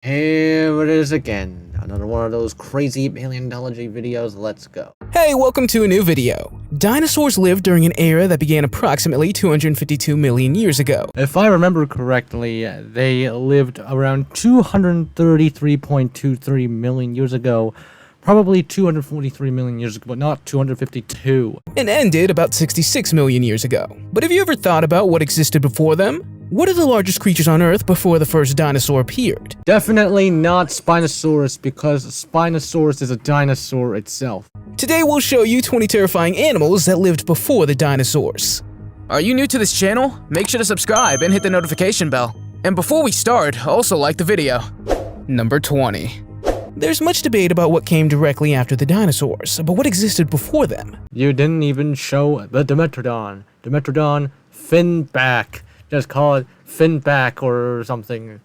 Here it is again, another one of those crazy paleontology videos. Let's go. Hey, welcome to a new video. Dinosaurs lived during an era that began approximately 252 million years ago. If I remember correctly, they lived around 233.23 million years ago. Probably 243 million years ago, but not 252. And ended about 66 million years ago. But have you ever thought about what existed before them? What are the largest creatures on Earth before the first dinosaur appeared? Definitely not Spinosaurus, because Spinosaurus is a dinosaur itself. Today we'll show you 20 terrifying animals that lived before the dinosaurs. Are you new to this channel? Make sure to subscribe and hit the notification bell. And before we start, also like the video. Number 20. There's much debate about what came directly after the dinosaurs, but what existed before them? You didn't even show the Demetrodon. Demetrodon, fin back. Just call it fin back or something.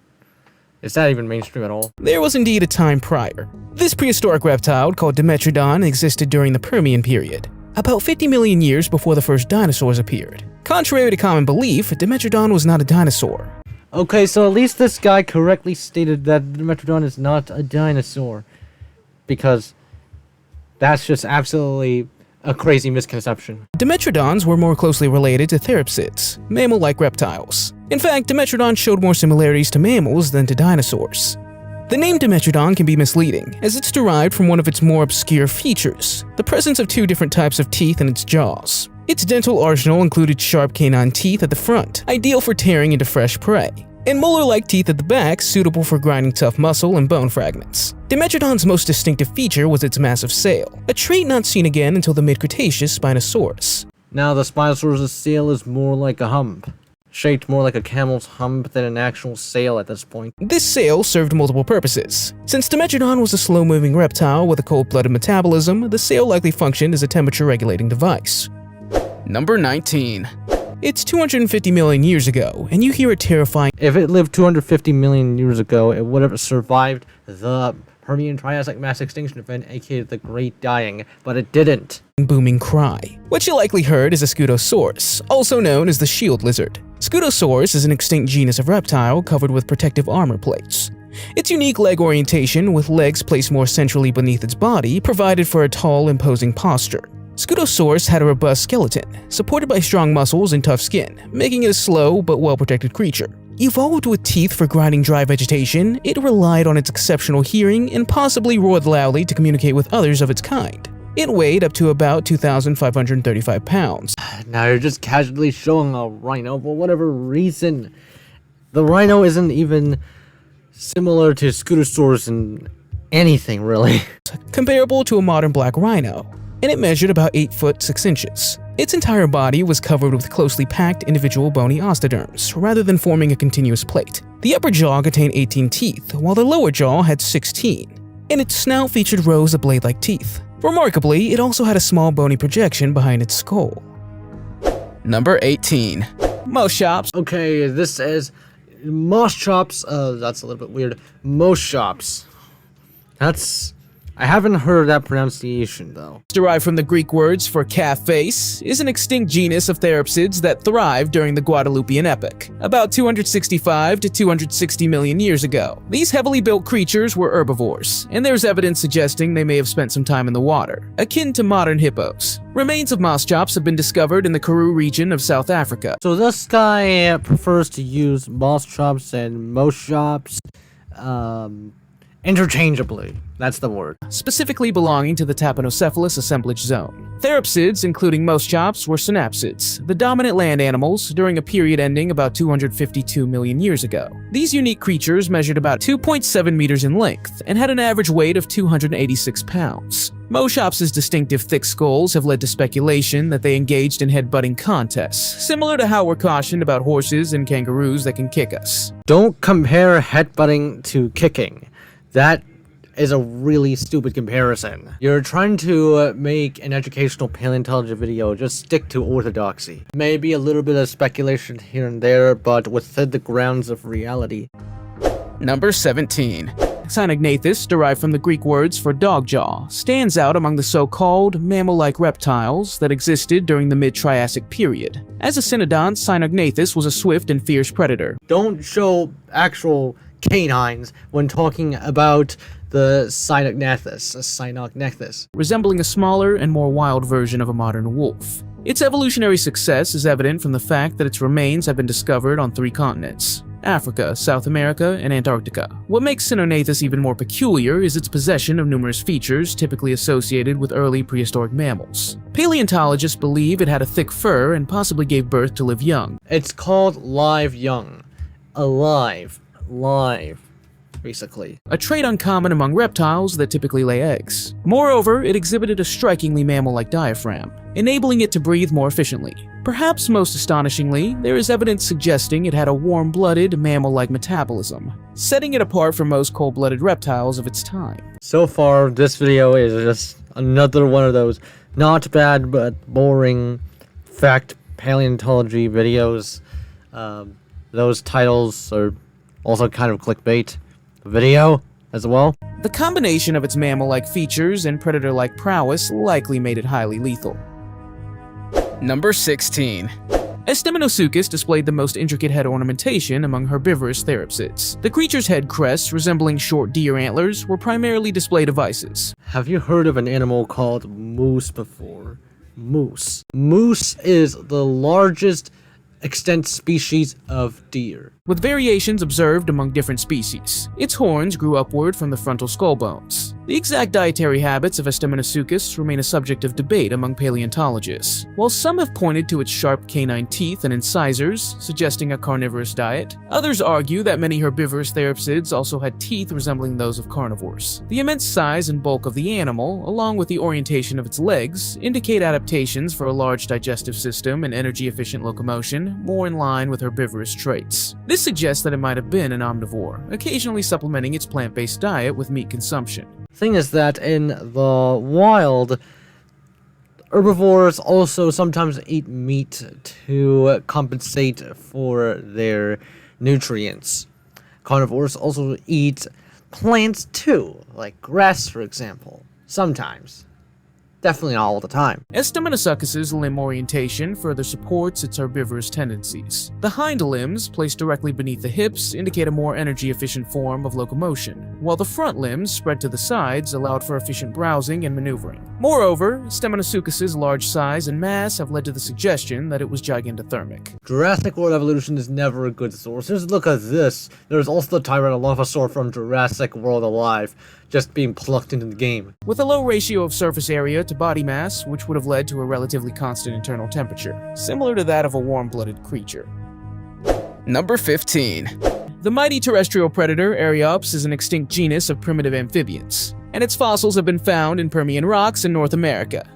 Is that even mainstream at all? There was indeed a time prior. This prehistoric reptile, called Demetrodon, existed during the Permian period, about 50 million years before the first dinosaurs appeared. Contrary to common belief, Demetrodon was not a dinosaur. Okay, so at least this guy correctly stated that Demetrodon is not a dinosaur. Because that's just absolutely a crazy misconception. Demetrodons were more closely related to Theropsids, mammal-like reptiles. In fact, Demetrodon showed more similarities to mammals than to dinosaurs. The name Demetrodon can be misleading, as it's derived from one of its more obscure features, the presence of two different types of teeth in its jaws. Its dental arsenal included sharp canine teeth at the front, ideal for tearing into fresh prey, and molar-like teeth at the back, suitable for grinding tough muscle and bone fragments. Demetrodon's most distinctive feature was its massive sail, a trait not seen again until the mid-Cretaceous Spinosaurus. Now the Spinosaurus' sail is more like a hump, shaped more like a camel's hump than an actual sail at this point. This sail served multiple purposes. Since Demetrodon was a slow-moving reptile with a cold-blooded metabolism, the sail likely functioned as a temperature-regulating device. Number 19. It's 250 million years ago, and you hear it terrifying. If it lived 250 million years ago, it would have survived the Permian-Triassic mass extinction event, aka the Great Dying, but it didn't. Booming cry. What you likely heard is a Scutosaurus, also known as the shield lizard. Scutosaurus is an extinct genus of reptile covered with protective armor plates. Its unique leg orientation, with legs placed more centrally beneath its body, provided for a tall, imposing posture. Scutosaurus had a robust skeleton, supported by strong muscles and tough skin, making it a slow but well-protected creature. Evolved with teeth for grinding dry vegetation, it relied on its exceptional hearing and possibly roared loudly to communicate with others of its kind. It weighed up to about 2,535 pounds. Now you're just casually showing a rhino for whatever reason. The rhino isn't even similar to Scutosaurus in anything, really. Comparable to a modern black rhino, and it measured about 8 foot 6 inches. Its entire body was covered with closely packed individual bony osteoderms, rather than forming a continuous plate. The upper jaw contained 18 teeth, while the lower jaw had 16, and its snout featured rows of blade-like teeth. Remarkably, it also had a small bony projection behind its skull. Number 18. Moschops. Okay, this is Moschops. That's a little bit weird. Moschops. I haven't heard that pronunciation, though. Derived from the Greek words for calf face, is an extinct genus of Theropsids that thrived during the Guadalupian epoch, about 265 to 260 million years ago. These heavily built creatures were herbivores, and there's evidence suggesting they may have spent some time in the water, akin to modern hippos. Remains of Moschops have been discovered in the Karoo region of South Africa. So this guy prefers to use Moschops and Moschops, interchangeably. That's the word. Specifically belonging to the Tapinocephalus assemblage zone. Theropsids, including Moschops, were synapsids, the dominant land animals during a period ending about 252 million years ago. These unique creatures measured about 2.7 meters in length and had an average weight of 286 pounds. Moschops' distinctive thick skulls have led to speculation that they engaged in head-butting contests, similar to how we're cautioned about horses and kangaroos that can kick us. Don't compare head-butting to kicking. That is a really stupid comparison. You're trying to make an educational paleontology video, just stick to orthodoxy. Maybe a little bit of speculation here and there, but within the grounds of reality. Number 17. Sonnathus, derived from the Greek words for dog jaw, stands out among the so-called mammal-like reptiles that existed during the mid-Triassic period. As a cynodont, Sonnathus was a swift and fierce predator. Don't show actual canines when talking about the Sonnathus. Resembling a smaller and more wild version of a modern wolf. Its evolutionary success is evident from the fact that its remains have been discovered on 3 continents: Africa, South America, and Antarctica. What makes Sonnathus even more peculiar is its possession of numerous features typically associated with early prehistoric mammals. Paleontologists believe it had a thick fur and possibly gave birth to live young. It's called live young. Alive. Live. Basically. A trait uncommon among reptiles that typically lay eggs. Moreover, it exhibited a strikingly mammal-like diaphragm, enabling it to breathe more efficiently. Perhaps most astonishingly, there is evidence suggesting it had a warm-blooded, mammal-like metabolism, setting it apart from most cold-blooded reptiles of its time. So far, this video is just another one of those not bad but boring fact paleontology videos. Those titles are also kind of clickbait video as well. The combination of its mammal-like features and predator-like prowess likely made it highly lethal. Number 16. Estus Sucus displayed the most intricate head ornamentation among herbivorous therapsids. The creature's head crests, resembling short deer antlers, were primarily display devices. Have you heard of an animal called moose before? Moose. Moose is the largest extant species of deer, with variations observed among different species. Its horns grew upward from the frontal skull bones. The exact dietary habits of Estus Sucus remain a subject of debate among paleontologists. While some have pointed to its sharp canine teeth and incisors, suggesting a carnivorous diet, others argue that many herbivorous therapsids also had teeth resembling those of carnivores. The immense size and bulk of the animal, along with the orientation of its legs, indicate adaptations for a large digestive system and energy-efficient locomotion, more in line with herbivorous traits. This suggests that it might have been an omnivore, occasionally supplementing its plant-based diet with meat consumption. Thing is that in the wild, herbivores also sometimes eat meat to compensate for their nutrients. Carnivores also eat plants too, like grass for example, sometimes. Definitely not all the time. Estus Sucus's limb orientation further supports its herbivorous tendencies. The hind limbs, placed directly beneath the hips, indicate a more energy-efficient form of locomotion, while the front limbs, spread to the sides, allowed for efficient browsing and maneuvering. Moreover, Estus Sucus's large size and mass have led to the suggestion that it was gigantothermic. Jurassic World evolution is never a good source. Just look at this. There's also the Tyrannosaurus from Jurassic World alive, just being plucked into the game. With a low ratio of surface area to body mass, which would have led to a relatively constant internal temperature, similar to that of a warm-blooded creature. Number 15. The mighty terrestrial predator Aops is an extinct genus of primitive amphibians, and its fossils have been found in Permian rocks in North America.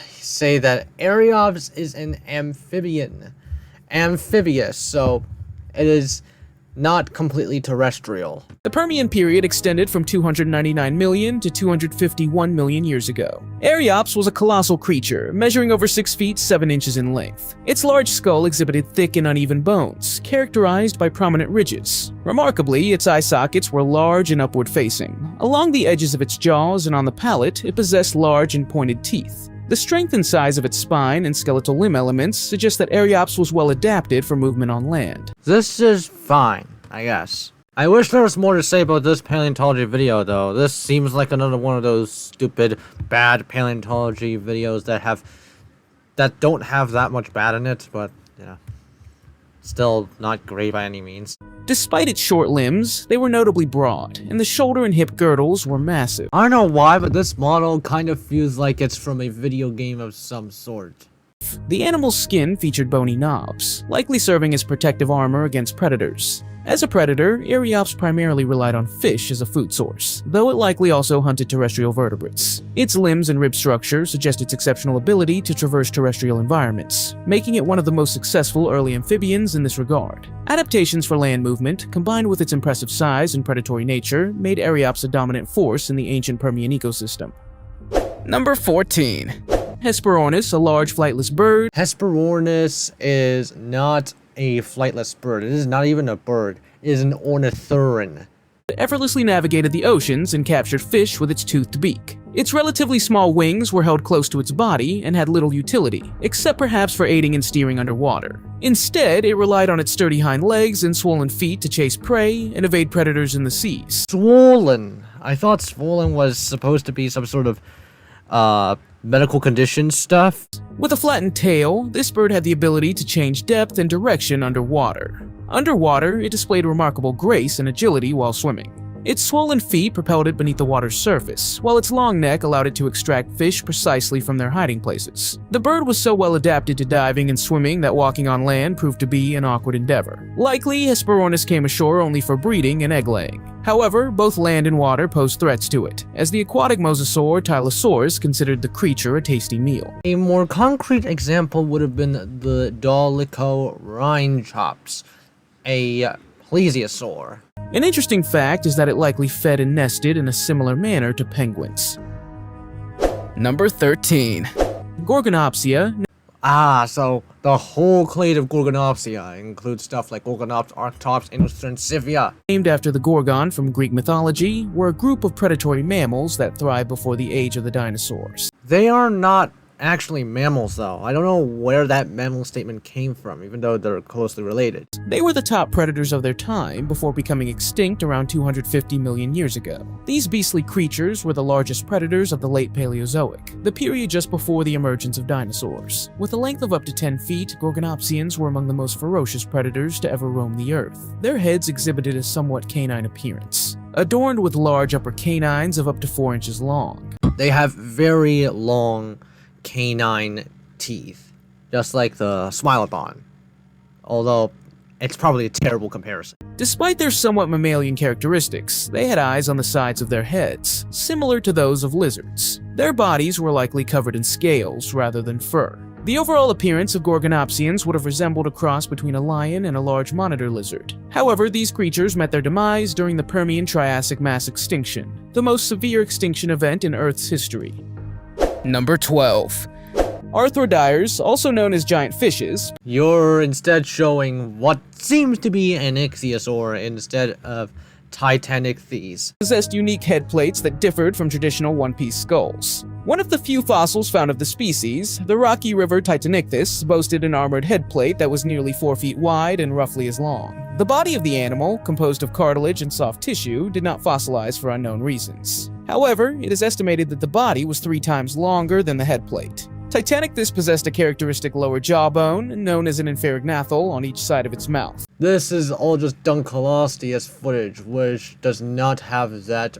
Say that Aops is an amphibian. Amphibious, so it is not completely terrestrial. The Permian period extended from 299 million to 251 million years ago. Aops was a colossal creature, measuring over 6 feet 7 inches in length. Its large skull exhibited thick and uneven bones, characterized by prominent ridges. Remarkably, its eye sockets were large and upward-facing. Along the edges of its jaws and on the palate, it possessed large and pointed teeth. The strength and size of its spine and skeletal limb elements suggest that Aops was well adapted for movement on land. This is fine, I guess. I wish there was more to say about this paleontology video, though. This seems like another one of those stupid, bad paleontology videos that don't have that much bad in it, but, yeah. Still not great by any means. Despite its short limbs, they were notably broad, and the shoulder and hip girdles were massive. I don't know why, but this model kind of feels like it's from a video game of some sort. The animal's skin featured bony knobs, likely serving as protective armor against predators. As a predator, Aops primarily relied on fish as a food source, though it likely also hunted terrestrial vertebrates. Its limbs and rib structure suggest its exceptional ability to traverse terrestrial environments, making it one of the most successful early amphibians in this regard. Adaptations for land movement, combined with its impressive size and predatory nature, made Aops a dominant force in the ancient Permian ecosystem. Number 14. Hesperornis, a large flightless bird. Hesperornis is not a flightless bird. It is not even a bird. It is an ornithurin. It effortlessly navigated the oceans and captured fish with its toothed beak. Its relatively small wings were held close to its body and had little utility, except perhaps for aiding in steering underwater. Instead, it relied on its sturdy hind legs and swollen feet to chase prey and evade predators in the seas. Swollen. I thought swollen was supposed to be some sort of, medical condition stuff. With a flattened tail, this bird had the ability to change depth and direction underwater. Underwater, it displayed remarkable grace and agility while swimming. Its swollen feet propelled it beneath the water's surface, while its long neck allowed it to extract fish precisely from their hiding places. The bird was so well adapted to diving and swimming that walking on land proved to be an awkward endeavor. Likely, Hesperornis came ashore only for breeding and egg-laying. However, both land and water posed threats to it, as the aquatic mosasaur Thyolocarnifex considered the creature a tasty meal. A more concrete example would have been the Dolichorhynchops, a plesiosaur. An interesting fact is that it likely fed and nested in a similar manner to penguins. Number 13. Gorgonopsia. So the whole clade of Gorgonopsia includes stuff like Gorgonops, Arctops, and Stupidest. Named after the Gorgon from Greek mythology, were a group of predatory mammals that thrived before the age of the dinosaurs. They are not actually mammals, though. I don't know where that mammal statement came from, even though they're closely related. They were the top predators of their time before becoming extinct around 250 million years ago. These beastly creatures were the largest predators of the late Paleozoic, the period just before the emergence of dinosaurs. With a length of up to 10 feet, Gorgonopsians were among the most ferocious predators to ever roam the earth. Their heads exhibited a somewhat canine appearance, adorned with large upper canines of up to 4 inches long. They have very long canine teeth, just like the Smilodon, although it's probably a terrible comparison. Despite their somewhat mammalian characteristics, they had eyes on the sides of their heads, similar to those of lizards. Their bodies were likely covered in scales rather than fur. The overall appearance of Gorgonopsians would have resembled a cross between a lion and a large monitor lizard. However, these creatures met their demise during the Permian-Triassic mass extinction, the most severe extinction event in Earth's history. Number 12. Arthrodires, also known as giant fishes. You're instead showing what seems to be an ichthyosaur instead of Titanichthys. Possessed unique head plates that differed from traditional one-piece skulls. One of the few fossils found of the species, the Rocky River Titanichthys, boasted an armored head plate that was nearly 4 feet wide and roughly as long. The body of the animal, composed of cartilage and soft tissue, did not fossilize for unknown reasons. However, it is estimated that the body was 3 times longer than the head plate. Titanichthys possessed a characteristic lower jawbone, known as an inferognathal, on each side of its mouth. This is all just Dunkleosteus footage, which does not have that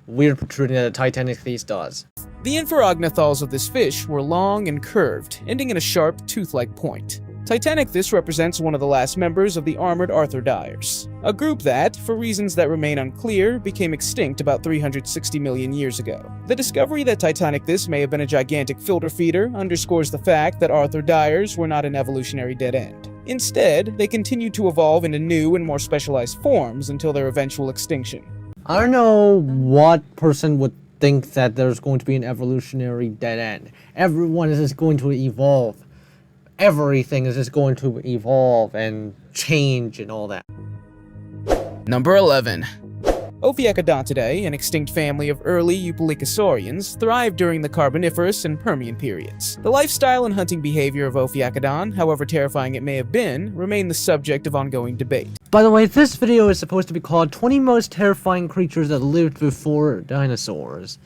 weird protruding that a Titanichthys does. The inferognathals of this fish were long and curved, ending in a sharp, tooth-like point. Titanichthys represents one of the last members of the armored arthrodires, a group that, for reasons that remain unclear, became extinct about 360 million years ago. The discovery that Titanichthys may have been a gigantic filter feeder underscores the fact that arthrodires were not an evolutionary dead end. Instead, they continued to evolve into new and more specialized forms until their eventual extinction. I don't know what person would think that there's going to be an evolutionary dead end. Everyone is just going to evolve. Everything is just going to evolve and change and all that. Number 11. Oyakodon, an extinct family of early Eupalicosaurians, thrived during the Carboniferous and Permian periods. The lifestyle and hunting behavior of Oyakodon, however terrifying it may have been, remained the subject of ongoing debate. By the way, this video is supposed to be called 20 Most Terrifying Creatures That Lived Before Dinosaurs.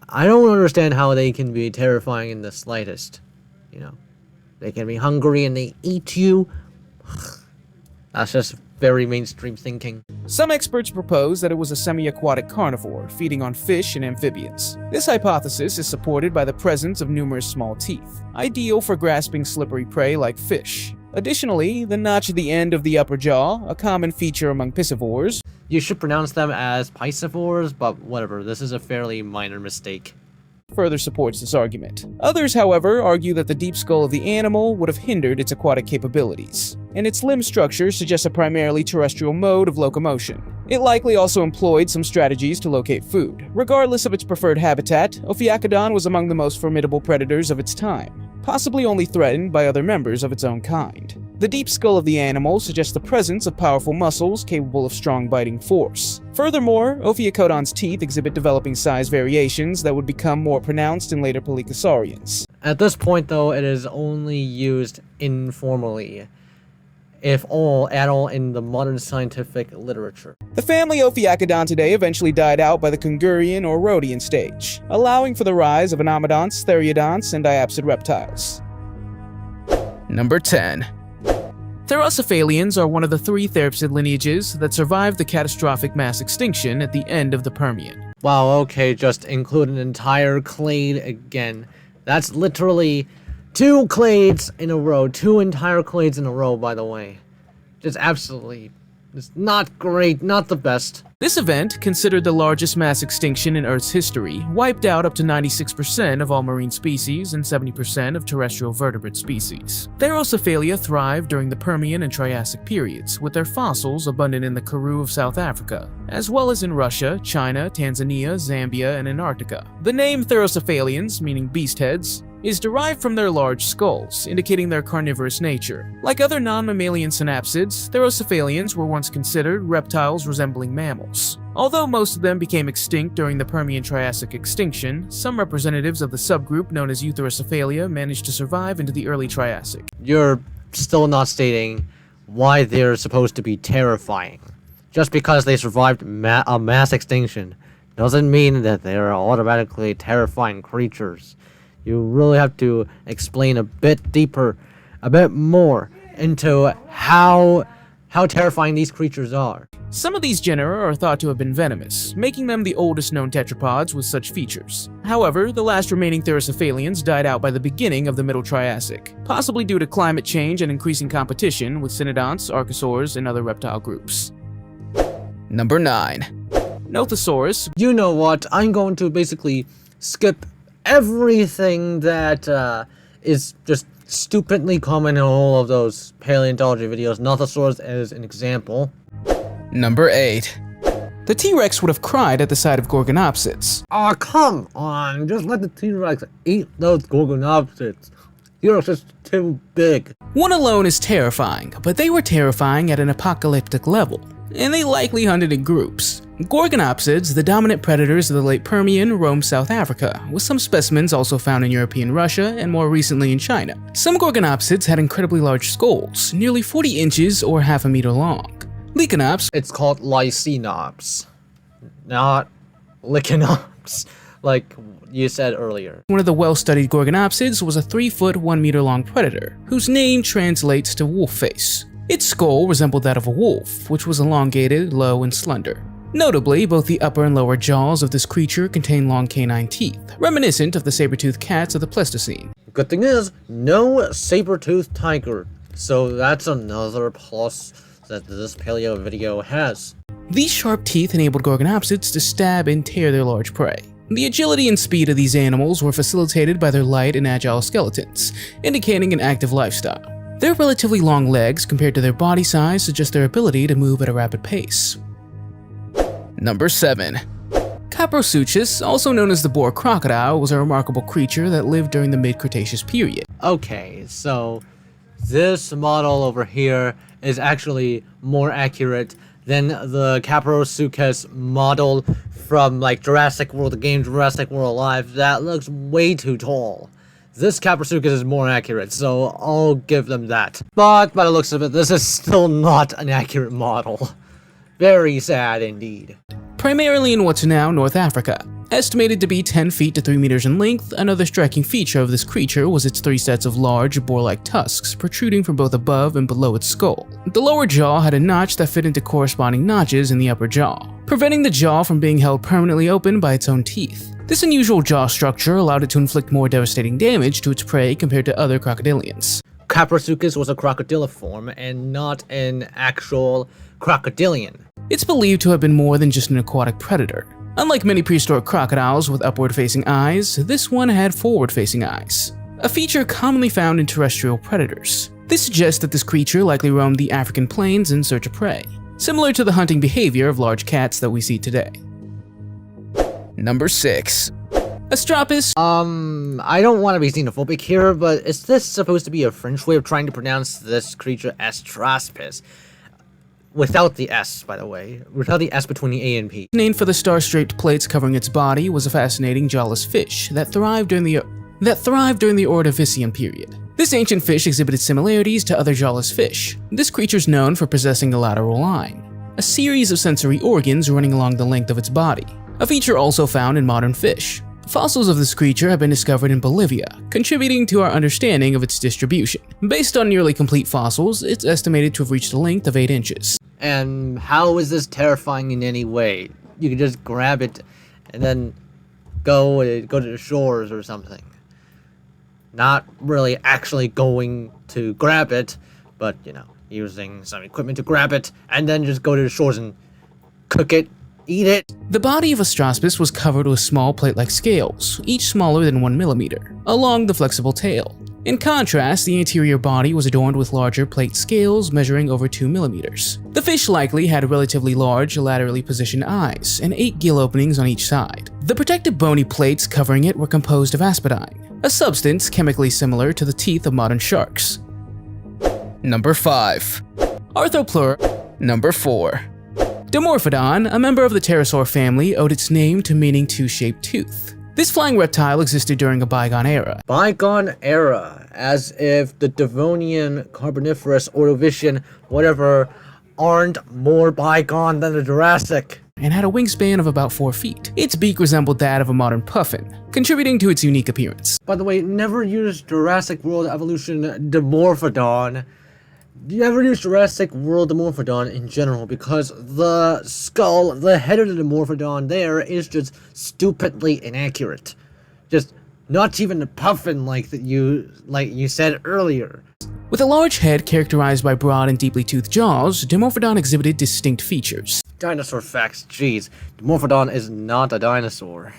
I don't understand how they can be terrifying in the slightest. You know, they can be hungry and they eat you. That's just very mainstream thinking. Some experts propose that it was a semi-aquatic carnivore, feeding on fish and amphibians. This hypothesis is supported by the presence of numerous small teeth, ideal for grasping slippery prey like fish. Additionally, the notch at the end of the upper jaw, a common feature among piscivores. You should pronounce them as piscivores, but whatever, this is a fairly minor mistake. Further supports this argument. Others, however, argue that the deep skull of the animal would have hindered its aquatic capabilities, and its limb structure suggests a primarily terrestrial mode of locomotion. It likely also employed some strategies to locate food. Regardless of its preferred habitat, Oyakodon was among the most formidable predators of its time, possibly only threatened by other members of its own kind. The deep skull of the animal suggests the presence of powerful muscles capable of strong biting force. Furthermore, Oyakodon's teeth exhibit developing size variations that would become more pronounced in later Paleosaurians. At this point, though, it is only used informally, if at all, in the modern scientific literature. The family Oyakodon today eventually died out by the Kungurian or Rhodian stage, allowing for the rise of anomodonts, theriodonts, and diapsid reptiles. Number 10. Therosophalians are one of the 3 therapsid lineages that survived the catastrophic mass extinction at the end of the Permian. Wow, okay, just include an entire clade again. That's literally 2 clades in a row. 2 entire clades in a row, by the way. Just absolutely. It's not great, not the best. This event, considered the largest mass extinction in Earth's history, wiped out up to 96% of all marine species and 70% of terrestrial vertebrate species. Therosophalia thrived during the Permian and Triassic periods, with their fossils abundant in the Karoo of South Africa, as well as in Russia, China, Tanzania, Zambia, and Antarctica. The name Therosophalians, meaning beast heads, is derived from their large skulls, indicating their carnivorous nature. Like other non-mammalian synapsids, Therosophalians were once considered reptiles resembling mammals. Although most of them became extinct during the Permian-Triassic extinction, some representatives of the subgroup known as Eutherocephalia managed to survive into the early Triassic. You're still not stating why they're supposed to be terrifying. Just because they survived a mass extinction doesn't mean that they're automatically terrifying creatures. You really have to explain a bit deeper, a bit more into how terrifying these creatures are. Some of these genera are thought to have been venomous, making them the oldest known tetrapods with such features. However, the last remaining Therosophalians died out by the beginning of the Middle Triassic, possibly due to climate change and increasing competition with cynodonts, archosaurs, and other reptile groups. Number 9. Nothosaurus. You know what? I'm going to basically skip everything that is just stupidly common in all of those paleontology videos. Nothosaurus is an example. Number 8. The T-Rex would have cried at the sight of Gorgonopsids. Aw, come on, just let the T-Rex eat those Gorgonopsids. You're just too big. One alone is terrifying, but they were terrifying at an apocalyptic level, and they likely hunted in groups. Gorgonopsids, the dominant predators of the late Permian, roamed South Africa, with some specimens also found in European Russia and more recently in China. Some Gorgonopsids had incredibly large skulls, nearly 40 inches or half a meter long. Lycanops, it's called Lycenops, not Lycanops, like you said earlier. One of the well-studied Gorgonopsids was a 3-foot, 1-meter long predator, whose name translates to wolf face. Its skull resembled that of a wolf, which was elongated, low, and slender. Notably, both the upper and lower jaws of this creature contain long canine teeth, reminiscent of the saber-toothed cats of the Pleistocene. Good thing is, no saber-toothed tiger, so that's another plus that this paleo video has. These sharp teeth enabled Gorgonopsids to stab and tear their large prey. The agility and speed of these animals were facilitated by their light and agile skeletons, indicating an active lifestyle. Their relatively long legs compared to their body size suggest their ability to move at a rapid pace. Number 7. Capriscus Sucus, also known as the boar crocodile, was a remarkable creature that lived during the mid-Cretaceous period. Okay, so this model over here is actually more accurate than the Capriscus Sucus model from like Jurassic World, the game Jurassic World Alive. That looks way too tall. This Capriscus Sucus is more accurate, so I'll give them that. But by the looks of it, this is still not an accurate model. Very sad indeed. Primarily in what's now North Africa. Estimated to be 10 feet to 3 meters in length, another striking feature of this creature was its 3 sets of large, boar-like tusks protruding from both above and below its skull. The lower jaw had a notch that fit into corresponding notches in the upper jaw, preventing the jaw from being held permanently open by its own teeth. This unusual jaw structure allowed it to inflict more devastating damage to its prey compared to other crocodilians. Capriscus was a crocodiliform and not an actual crocodilian. It's believed to have been more than just an aquatic predator. Unlike many prehistoric crocodiles with upward-facing eyes, this one had forward-facing eyes, a feature commonly found in terrestrial predators. This suggests that this creature likely roamed the African plains in search of prey, similar to the hunting behavior of large cats that we see today. Number 6. Astropus. I don't want to be xenophobic here, but is this supposed to be a French way of trying to pronounce this creature Astraspis? Without the S, by the way. Without the S between the A and P. Named for the star-shaped plates covering its body, was a fascinating jawless fish that thrived during the Ordovician period. This ancient fish exhibited similarities to other jawless fish. This creature is known for possessing a lateral line, a series of sensory organs running along the length of its body, a feature also found in modern fish. Fossils of this creature have been discovered in Bolivia, contributing to our understanding of its distribution. Based on nearly complete fossils, it's estimated to have reached a length of 8 inches. And how is this terrifying in any way? You can just grab it and then go to the shores or something. Not really actually going to grab it, but, you know, using some equipment to grab it and then just go to the shores and cook it, eat it. The body of Astraspis was covered with small plate-like scales, each smaller than 1 millimeter, along the flexible tail. In contrast, the anterior body was adorned with larger plate scales measuring over 2 millimeters. The fish likely had relatively large, laterally positioned eyes and 8 gill openings on each side. The protective bony plates covering it were composed of aspadine, a substance chemically similar to the teeth of modern sharks. Number 5. Arthropleurodon. Number 4. Demorphodon, a member of the pterosaur family, owed its name to meaning two-shaped tooth. This flying reptile existed during a bygone era. Bygone era, as if the Devonian, Carboniferous, Ordovician, whatever, aren't more bygone than the Jurassic. And had a wingspan of about 4 feet. Its beak resembled that of a modern puffin, contributing to its unique appearance. By the way, never use Jurassic World Evolution Demorphodon. Never use Jurassic World Demorphodon in general, because the skull, the head of the Demorphodon there is just stupidly inaccurate. Just not even a puffin like you said earlier. With a large head characterized by broad and deeply toothed jaws, Demorphodon exhibited distinct features. Dinosaur facts, jeez. Demorphodon is not a dinosaur.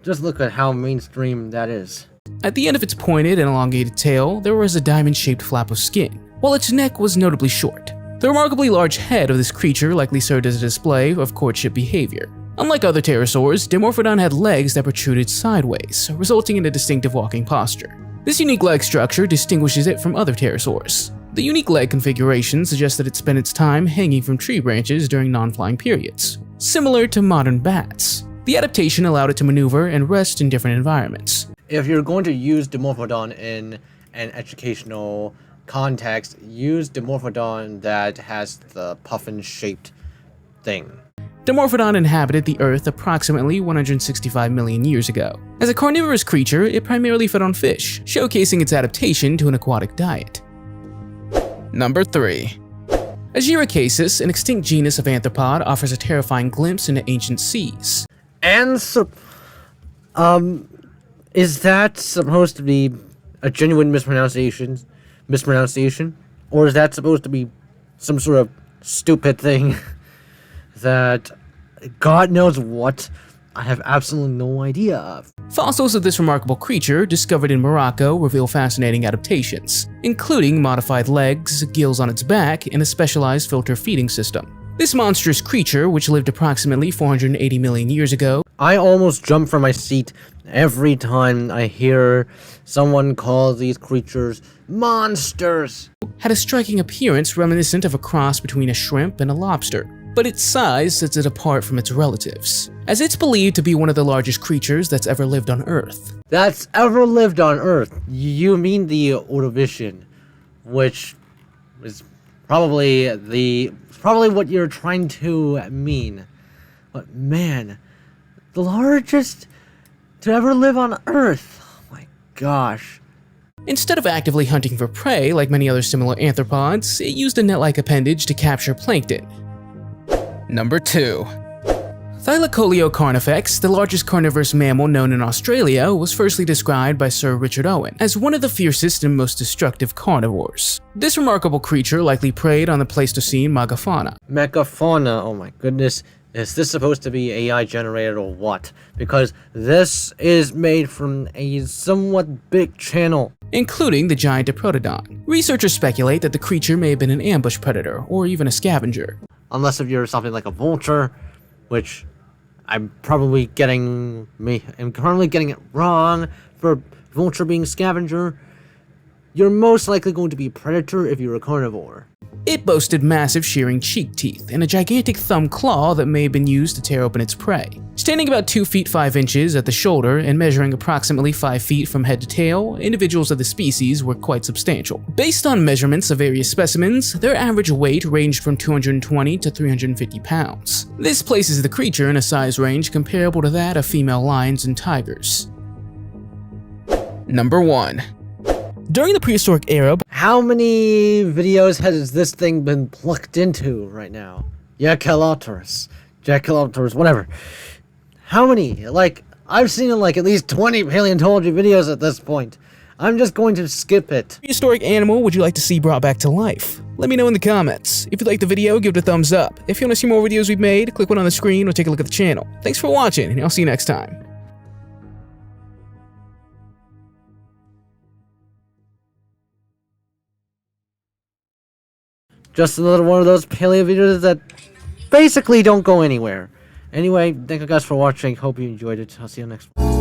Just look at how mainstream that is. At the end of its pointed and elongated tail, there was a diamond-shaped flap of skin, while its neck was notably short. The remarkably large head of this creature likely served as a display of courtship behavior. Unlike other pterosaurs, Demorphodon had legs that protruded sideways, resulting in a distinctive walking posture. This unique leg structure distinguishes it from other pterosaurs. The unique leg configuration suggests that it spent its time hanging from tree branches during non-flying periods, similar to modern bats. The adaptation allowed it to maneuver and rest in different environments. If you're going to use Demorphodon in an educational context, use Demorphodon that has the puffin-shaped thing. Demorphodon inhabited the Earth approximately 165 million years ago. As a carnivorous creature, it primarily fed on fish, showcasing its adaptation to an aquatic diet. Number 3. Agyracasis, an extinct genus of arthropod, offers a terrifying glimpse into ancient seas. Is that supposed to be a genuine mispronunciation? Or is that supposed to be some sort of stupid thing that God knows what I have absolutely no idea of? Fossils of this remarkable creature, discovered in Morocco, reveal fascinating adaptations, including modified legs, gills on its back, and a specialized filter feeding system. This monstrous creature, which lived approximately 480 million years ago, I almost jump from my seat every time I hear someone call these creatures monsters. Had a striking appearance reminiscent of a cross between a shrimp and a lobster, but its size sets it apart from its relatives, as it's believed to be one of the largest creatures that's ever lived on Earth. That's ever lived on Earth? You mean the Ordovician, which is probably what you're trying to mean. But man, the largest to ever live on Earth. Oh my gosh. Instead of actively hunting for prey like many other similar arthropods, it used a net-like appendage to capture plankton. Number 2. Thyolocarnifex, the largest carnivorous mammal known in Australia, was firstly described by Sir Richard Owen as one of the fiercest and most destructive carnivores. This remarkable creature likely preyed on the Pleistocene megafauna. Megafauna, oh my goodness. Is this supposed to be AI generated or what? Because this is made from a somewhat big channel, including the giant Demoradon. Researchers speculate that the creature may have been an ambush predator or even a scavenger. Unless if you're something like a vulture, which I'm currently getting it wrong for vulture being scavenger. You're most likely going to be a predator if you're a carnivore. It boasted massive shearing cheek teeth and a gigantic thumb claw that may have been used to tear open its prey. Standing about 2 feet 5 inches at the shoulder and measuring approximately 5 feet from head to tail, individuals of the species were quite substantial. Based on measurements of various specimens, their average weight ranged from 220 to 350 pounds. This places the creature in a size range comparable to that of female lions and tigers. Number 1. During the prehistoric era, How many videos has this thing been plucked into right now? Jackalosaurus, whatever. How many? Like, I've seen like at least 20 paleontology videos at this point. I'm just going to skip it. prehistoric animal would you like to see brought back to life? Let me know in the comments. If you liked the video, give it a thumbs up. If you want to see more videos we've made, click one on the screen or take a look at the channel. Thanks for watching, and I'll see you next time. Just another one of those paleo videos that basically don't go anywhere. Anyway, thank you guys for watching. Hope you enjoyed it. I'll see you next one.